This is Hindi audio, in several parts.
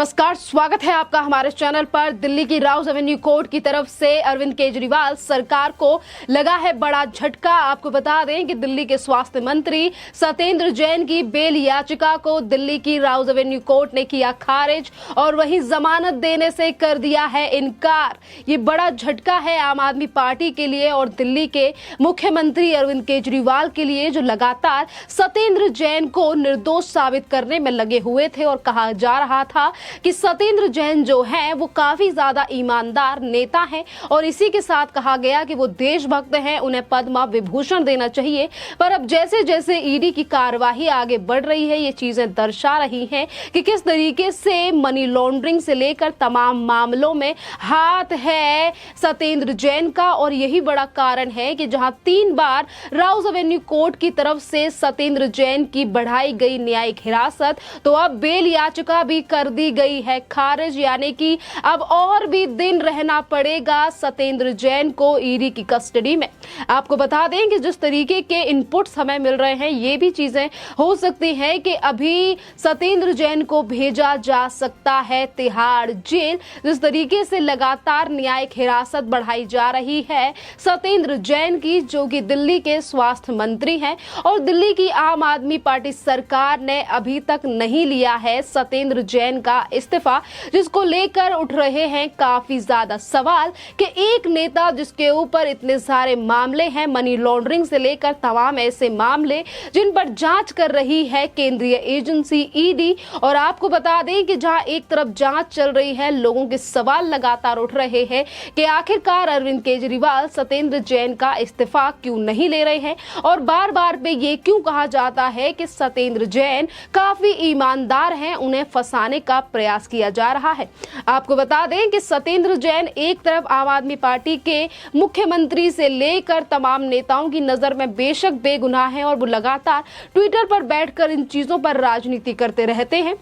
नमस्कार, स्वागत है आपका हमारे चैनल पर। दिल्ली की राउज एवेन्यू कोर्ट की तरफ से अरविंद केजरीवाल सरकार को लगा है बड़ा झटका। आपको बता दें कि दिल्ली के स्वास्थ्य मंत्री सत्येंद्र जैन की बेल याचिका को दिल्ली की राउज एवेन्यू कोर्ट ने किया खारिज और वहीं जमानत देने से कर दिया है इनकार। ये बड़ा झटका है आम आदमी पार्टी के लिए और दिल्ली के मुख्यमंत्री अरविंद केजरीवाल के लिए, जो लगातार सत्येंद्र जैन को निर्दोष साबित करने में लगे हुए थे और कहा जा रहा था कि सत्येंद्र जैन जो हैं वो काफी ज्यादा ईमानदार नेता हैं और इसी के साथ कहा गया कि वो देशभक्त हैं, उन्हें पद्म विभूषण देना चाहिए। पर अब जैसे जैसे ईडी की कार्यवाही आगे बढ़ रही है, ये चीजें दर्शा रही हैं कि किस तरीके से मनी लॉन्ड्रिंग से लेकर तमाम मामलों में हाथ है सत्येंद्र जैन का। और यही बड़ा कारण है कि जहां 3 बार राउज एवेन्यू कोर्ट की तरफ से सत्येंद्र जैन की बढ़ाई गई न्यायिक हिरासत, तो अब बेल याचिका भी कर दी गई है खारिज, यानी कि अब और भी दिन रहना पड़ेगा सत्येंद्र जैन को ईडी की कस्टडी में। आपको बता दें कि जिस तरीके के इनपुट्स हमें मिल रहे हैं, ये भी चीजें हो सकती हैं कि अभी सत्येंद्र जैन को भेजा जा सकता है तिहाड़ जेल। जिस तरीके से लगातार न्यायिक हिरासत बढ़ाई जा रही है सत्येंद्र जैन की, जो कि दिल्ली के स्वास्थ्य मंत्री हैं, और दिल्ली की आम आदमी पार्टी सरकार ने अभी तक नहीं लिया है सत्येंद्र जैन का इस्तीफा, जिसको लेकर उठ रहे हैं काफी ज्यादा सवाल कि एक नेता जिसके ऊपर इतने सारे मामले हैं, मनी लॉन्ड्रिंग से लेकर तमाम ऐसे मामले जिन पर जांच कर रही है केंद्रीय एजेंसी ईडी। और आपको बता दें कि जहां एक तरफ जांच चल रही है, लोगों के सवाल लगातार उठ रहे हैं कि आखिरकार अरविंद केजरीवाल सत्येंद्र जैन का इस्तीफा क्यों नहीं ले रहे हैं और बार बार पे ये क्यों कहा जाता है कि सत्येंद्र जैन काफी ईमानदार हैं, उन्हें फंसाने का प्रयास किया जा रहा है। आपको बता दें कि सत्येंद्र जैन एक तरफ आम आदमी पार्टी के मुख्यमंत्री से लेकर तमाम नेताओं की नजर में बेशक बेगुनाह हैं और वो लगातार ट्विटर पर बैठकर इन चीजों पर राजनीति करते रहते हैं।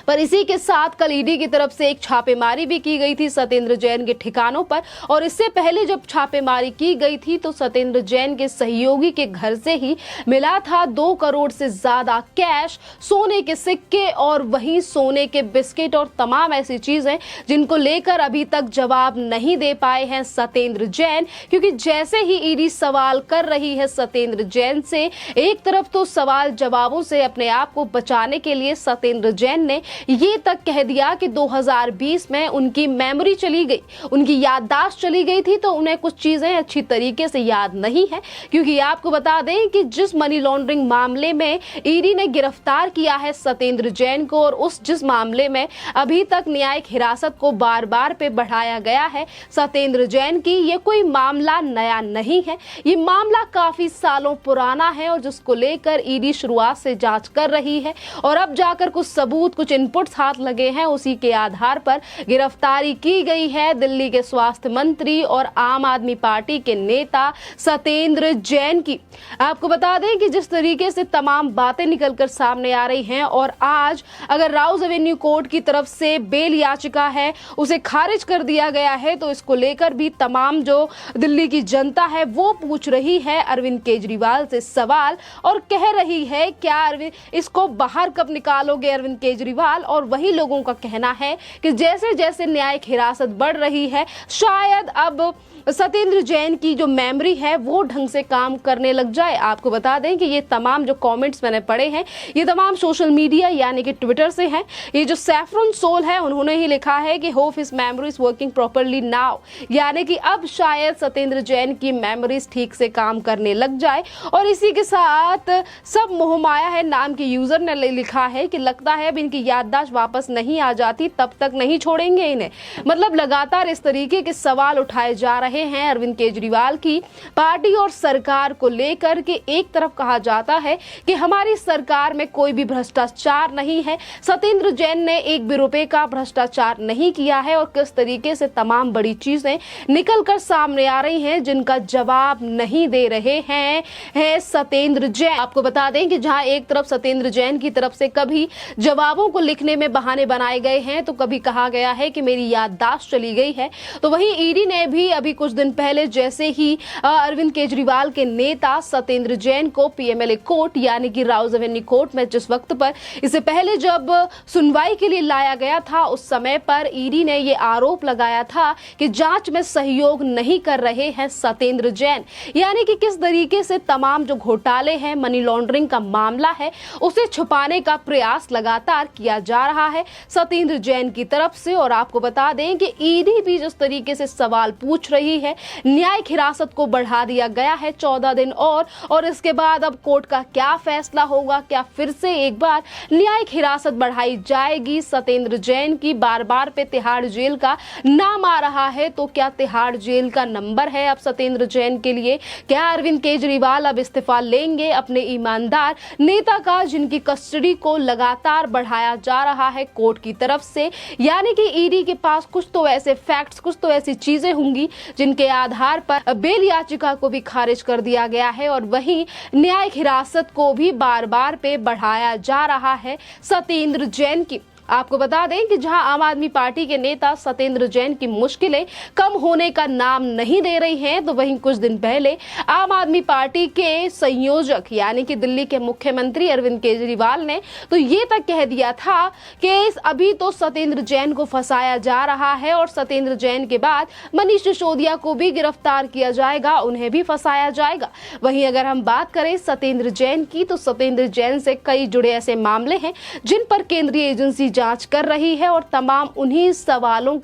पर इसी के साथ कल ईडी की तरफ से एक छापेमारी भी की गई थी सत्येंद्र जैन के ठिकानों पर, और इससे पहले जब छापेमारी की गई थी तो सत्येंद्र जैन के सहयोगी के घर से ही मिला था 2 करोड़ से ज्यादा कैश, सोने के सिक्के और वहीं सोने के बिस्किट और तमाम ऐसी चीजें जिनको लेकर अभी तक जवाब नहीं दे पाए हैं सत्येंद्र जैन। क्योंकि जैसे ही ईडी सवाल कर रही है सत्येंद्र जैन से, एक तरफ तो सवाल जवाबों से अपने आप को बचाने के लिए सत्येंद्र जैन ये तक कह दिया कि 2020 में उनकी मेमोरी चली गई, उनकी याददाश्त चली गई थी, तो उन्हें कुछ चीजें अच्छी तरीके से याद नहीं है। क्योंकि आपको बता दें कि जिस मनी लॉन्ड्रिंग मामले में ईडी ने गिरफ्तार किया है सत्येंद्र जैन को, और जिस मामले में अभी तक न्यायिक हिरासत को बार बार पे बढ़ाया गया है सत्येंद्र जैन की, ये कोई मामला नया नहीं है, ये मामला काफी सालों पुराना है और जिसको लेकर ईडी शुरुआत से जांच कर रही है। और अब जाकर कुछ सबूत, कुछ इनपुट्स हाथ लगे हैं, उसी के आधार पर गिरफ्तारी की गई है दिल्ली के स्वास्थ्य मंत्री और आम आदमी पार्टी के नेता सत्येंद्र जैन की। आपको बता दें कि जिस तरीके से तमाम बातें निकलकर सामने आ रही हैं, और आज अगर राउज एवेन्यू कोर्ट की तरफ से बेल याचिका है उसे खारिज कर दिया गया है, तो इसको लेकर भी तमाम जो दिल्ली की जनता है वो पूछ रही है अरविंद केजरीवाल से सवाल और कह रही है क्या अरविंद इसको बाहर कब निकालोगे अरविंद केजरीवाल। और वही लोगों का कहना है कि जैसे जैसे न्यायिक हिरासत बढ़ रही है, शायद अब सत्येंद्र जैन की जो मेमोरी है वो ढंग से काम करने लग जाए। आपको बता दें कि ये तमाम जो कमेंट्स मैंने पढ़े हैं, ये तमाम सोशल मीडिया यानी कि ट्विटर से हैं। ये जो सैफरन सोल है, उन्होंने ही लिखा है कि hope his memory is working properly now, यानी कि अब शायद सत्येंद्र जैन की मेमोरीज ठीक से काम करने लग जाए। और इसी के साथ सब मोहमाया है नाम के यूजर ने लिखा है कि लगता है अब इनकी याददाश्त वापस नहीं आ जाती, तब तक नहीं छोड़ेंगे इन्हें। मतलब लगातार इस तरीके के सवाल उठाए जा रहे हैं अरविंद केजरीवाल की पार्टी और सरकार को लेकर कि एक तरफ कहा जाता है कि हमारी सरकार में कोई भी भ्रष्टाचार नहीं है, सत्येंद्र जैन ने 1 भी रुपए का भ्रष्टाचार नहीं किया है, और किस तरीके से तमाम बड़ी चीजें निकलकर सामने आ रही हैं जिनका जवाब नहीं दे रहे हैं सत्येंद्र जैन। आपको बता दें कि जहां एक तरफ सत्येंद्र जैन की तरफ से कभी जवाबों किताबों को लिखने में बहाने बनाए गए हैं, तो कभी कहा गया है कि मेरी याददाश्त चली गई है। तो वहीं ईडी ने भी अभी कुछ दिन पहले जैसे ही अरविंद केजरीवाल के नेता सत्येंद्र जैन को पीएमएलए कोर्ट यानी कि राउज एवेन्यू कोर्ट में जिस वक्त पर इससे पहले जब सुनवाई के लिए लाया गया था, उस समय पर ईडी ने ये आरोप लगाया था कि जांच में सहयोग नहीं कर रहे हैं सत्येंद्र जैन, यानी कि किस तरीके से तमाम जो घोटाले हैं, मनी लॉन्ड्रिंग का मामला है, उसे छुपाने का प्रयास लगातार किया जा रहा है सत्येंद्र जैन की तरफ से। और आपको बता दें कि ईडी भी जिस तरीके से सवाल पूछ रही है, न्यायिक हिरासत को बढ़ा दिया गया है 14 दिन और इसके बाद अब कोर्ट का क्या फैसला होगा, क्या फिर से एक बार न्यायिक हिरासत बढ़ाई जाएगी सत्येंद्र जैन की। बार बार पे तिहाड़ जेल का नाम आ रहा है, तो क्या तिहाड़ जेल का नंबर है अब सत्येंद्र जैन के लिए? क्या अरविंद केजरीवाल अब इस्तीफा लेंगे अपने ईमानदार नेता का, जिनकी कस्टडी को लगातार बढ़ाया जा रहा है कोर्ट की तरफ से? यानी कि ईडी के पास कुछ तो ऐसे फैक्ट्स, कुछ तो ऐसी चीजें होंगी जिनके आधार पर बेल याचिका को भी खारिज कर दिया गया है और वहीं न्यायिक हिरासत को भी बार बार पे बढ़ाया जा रहा है सत्येंद्र जैन की। आपको बता दें कि जहां आम आदमी पार्टी के नेता सत्येंद्र जैन की मुश्किलें कम होने का नाम नहीं दे रही हैं, तो वहीं कुछ दिन पहले आम आदमी पार्टी के संयोजक यानी कि दिल्ली के मुख्यमंत्री अरविंद केजरीवाल ने तो ये तक कह दिया था कि अभी तो सत्येंद्र जैन को फंसाया जा रहा है और सत्येंद्र जैन के बाद मनीष सिसोदिया को भी गिरफ्तार किया जाएगा, उन्हें भी फंसाया जाएगा। वहीं अगर हम बात करें सत्येंद्र जैन की, तो सत्येंद्र जैन से कई जुड़े ऐसे मामले हैं जिन पर केंद्रीय एजेंसी जांच कर रही है और तमाम उन्हीं सवालों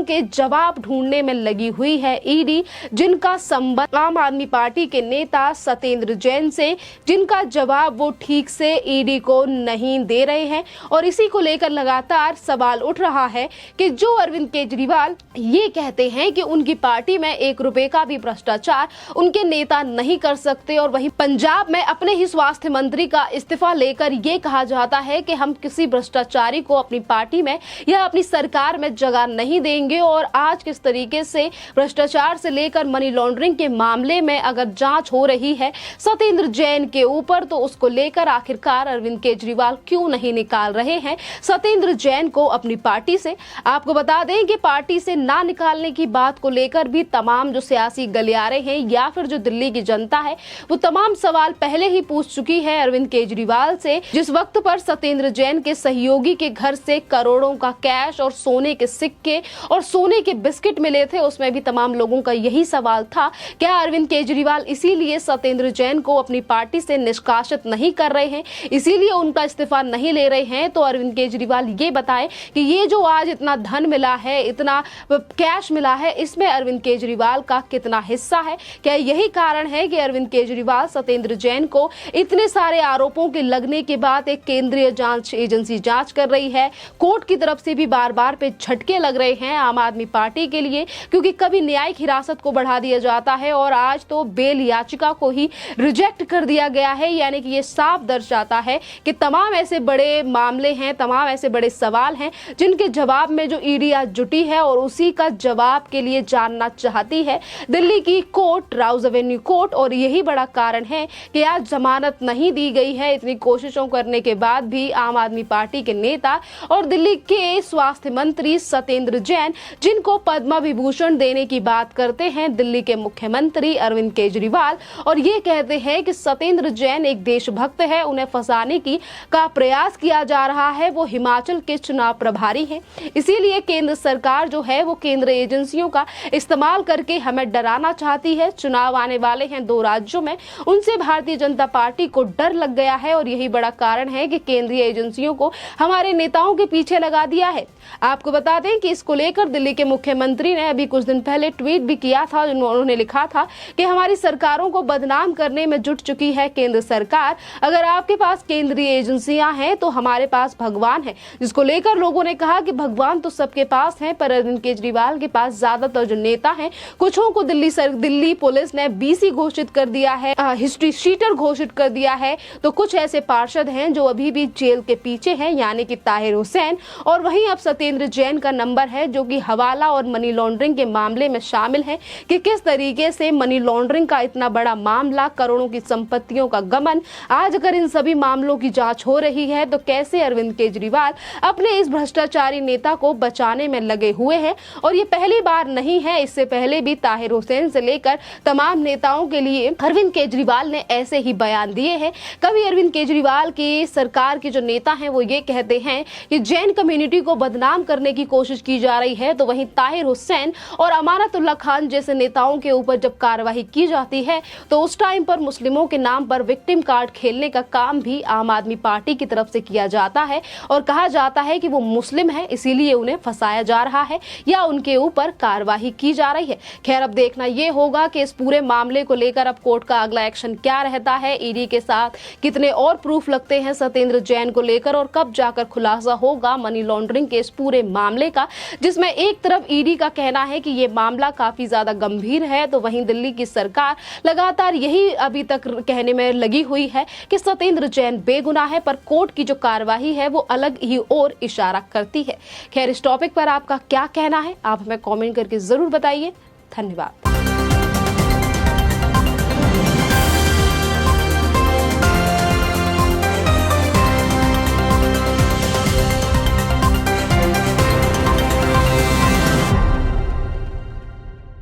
के जवाब ढूंढने में लगी हुई है ईडी, जिनका संबंध आम आदमी पार्टी के नेता सत्येंद्र जैन से, जिनका जवाब वो ठीक से ईडी को नहीं दे रहे हैं। और इसी को लेकर लगातार सवाल उठ रहा है कि जो अरविंद केजरीवाल ये कहते हैं कि उनकी पार्टी में 1 रुपए का भी भ्रष्टाचार उनके नेता नहीं कर सकते, और वहीं पंजाब में अपने ही स्वास्थ्य मंत्री का इस्तीफा लेकर ये कहा जाता है कि हम किसी भ्रष्टाचारी को अपनी पार्टी में या अपनी सरकार में जगह नहीं देंगे। और आज किस तरीके से भ्रष्टाचार से लेकर मनी लॉन्ड्रिंग के मामले में अगर जांच हो रही है सत्येंद्र जैन के ऊपर, तो उसको लेकर आखिरकार अरविंद केजरीवाल क्यों नहीं निकाल रहे हैं सत्येंद्र जैन को अपनी पार्टी से? आपको बता दें कि पार्टी से ना निकालने की बात को लेकर भी तमाम जो सियासी गलियारे हैं या फिर जो दिल्ली की जनता है, वो तमाम सवाल पहले ही पूछ चुकी है अरविंद केजरीवाल से। जिस वक्त पर सत्येंद्र जैन के सहयोगी के घर से करोड़ों का कैश और सोने के सिक्के और सोने के बिस्किट मिले थे, उसमें भी तमाम लोगों का यही सवाल था, क्या अरविंद केजरीवाल इसीलिए सत्येंद्र जैन को अपनी पार्टी से निष्कासित नहीं कर रहे हैं, इसीलिए उनका इस्तीफा नहीं ले रहे हैं? तो अरविंद केजरीवाल ये बताएं कि ये जो आज इतना धन मिला है, इतना कैश मिला है, इसमें अरविंद केजरीवाल का कितना हिस्सा है? क्या यही कारण है कि अरविंद केजरीवाल सत्येंद्र जैन को इतने सारे आरोपों के लगने के बाद एक केंद्रीय जांच एजेंसी जांच कर रही है? कोर्ट की तरफ से भी बार बार पे झटके लग रहे हैं आम आदमी पार्टी के लिए, क्योंकि कभी न्यायिक हिरासत को बढ़ा दिया जाता है और आज तो बेल याचिका को ही रिजेक्ट कर दिया गया है। यानी कि ये साफ दर्शाता है कि तमाम ऐसे बड़े मामले हैं, तमाम ऐसे बड़े सवाल हैं जिनके जवाब में जो ईडी आज जुटी है और उसी का जवाब के लिए जानना चाहती है दिल्ली की कोर्ट, राउज एवेन्यू कोर्ट। और यही बड़ा कारण है कि आज जमानत नहीं दी गई है, इतनी कोशिशों करने के बाद भी आम आदमी पार्टी के नेता और दिल्ली के स्वास्थ्य मंत्री सत्येंद्र जैन, जिनको पद्म विभूषण देने की बात करते हैं दिल्ली के मुख्यमंत्री अरविंद केजरीवाल, और ये कहते हैं कि सत्येंद्र जैन एक देशभक्त है, उन्हें फंसाने का प्रयास किया जा रहा है। वो हिमाचल के चुनाव प्रभारी हैं, इसीलिए केंद्र सरकार जो है वो केंद्र एजेंसियों का इस्तेमाल करके हमें डराना चाहती है। चुनाव आने वाले हैं 2 राज्यों में, उनसे भारतीय जनता पार्टी को डर लग गया है और यही बड़ा कारण है कि केंद्रीय एजेंसियों को हमारे नेताओं के पीछे लगा दिया है। आपको बता दें कि इसको लेकर दिल्ली के मुख्यमंत्री ने अभी कुछ दिन पहले ट्वीट भी किया था, उन्होंने लिखा था कि हमारी सरकारों को बदनाम करने में जुट चुकी है केंद्र सरकार। अगर आपके पास केंद्रीय एजेंसियां हैं तो हमारे पास भगवान है, जिसको लेकर लोगों ने कहा कि भगवान तो सबके पास है, पर अरविंद केजरीवाल के पास ज्यादातर जो नेता हैं, कुछों को दिल्ली पुलिस ने बीसी घोषित कर दिया है, हिस्ट्री शीटर घोषित कर दिया है, तो कुछ ऐसे पार्षद हैं जो अभी भी जेल के पीछे है, यानी कि ताहिर हुसैन, और वहीं अब सत्येंद्र जैन का नंबर है, जो कि हवाला और मनी लॉन्ड्रिंग के मामले में शामिल है कि किस तरीके से मनी लॉन्ड्रिंग का इतना बड़ा मामला, करोड़ों की संपत्तियों का गमन, आज अगर इन सभी मामलों की जांच हो रही है तो कैसे अरविंद केजरीवाल अपने इस भ्रष्टाचारी नेता को बचाने में लगे हुए हैं। और ये पहली बार नहीं है, इससे पहले भी ताहिर हुसैन से लेकर तमाम नेताओं के लिए अरविंद केजरीवाल ने ऐसे ही बयान दिए हैं। कभी अरविंद केजरीवाल की सरकार के जो नेता हैं वो ये कहते हैं कि जैन कम्युनिटी को बदनाम करने की कोशिश की जा रही है, तो वहीं ताहिर हुसैन और अमानतुल्लाह खान जैसे नेताओं के ऊपर जब कार्रवाई की जाती है तो उस टाइम पर मुस्लिमों के नाम पर विक्टिम कार्ड खेलने का काम भी आम आदमी पार्टी की तरफ से किया जाता है और कहा जाता है कि वो मुस्लिम है इसीलिए उन्हें फंसाया जा रहा है या उनके ऊपर कार्रवाई की जा रही है। खैर, अब देखना ये होगा कि इस पूरे मामले को लेकर अब कोर्ट का अगला एक्शन क्या रहता है, ईडी के साथ कितने और प्रूफ लगते हैं सत्येंद्र जैन को लेकर, और कब जाकर खुलासा होगा मनी लॉन्ड्रिंग के इस पूरे मामले का, जिसमें एक तरफ ईडी का कहना है कि ये मामला काफी ज्यादा गंभीर है, तो वहीं दिल्ली की सरकार लगातार यही अभी तक कहने में लगी हुई है कि सत्येंद्र जैन बेगुनाह है, पर कोर्ट की जो कार्यवाही है वो अलग ही ओर इशारा करती है। खैर, इस टॉपिक पर आपका क्या कहना है, आप हमें कमेंट करके जरूर बताइए। धन्यवाद।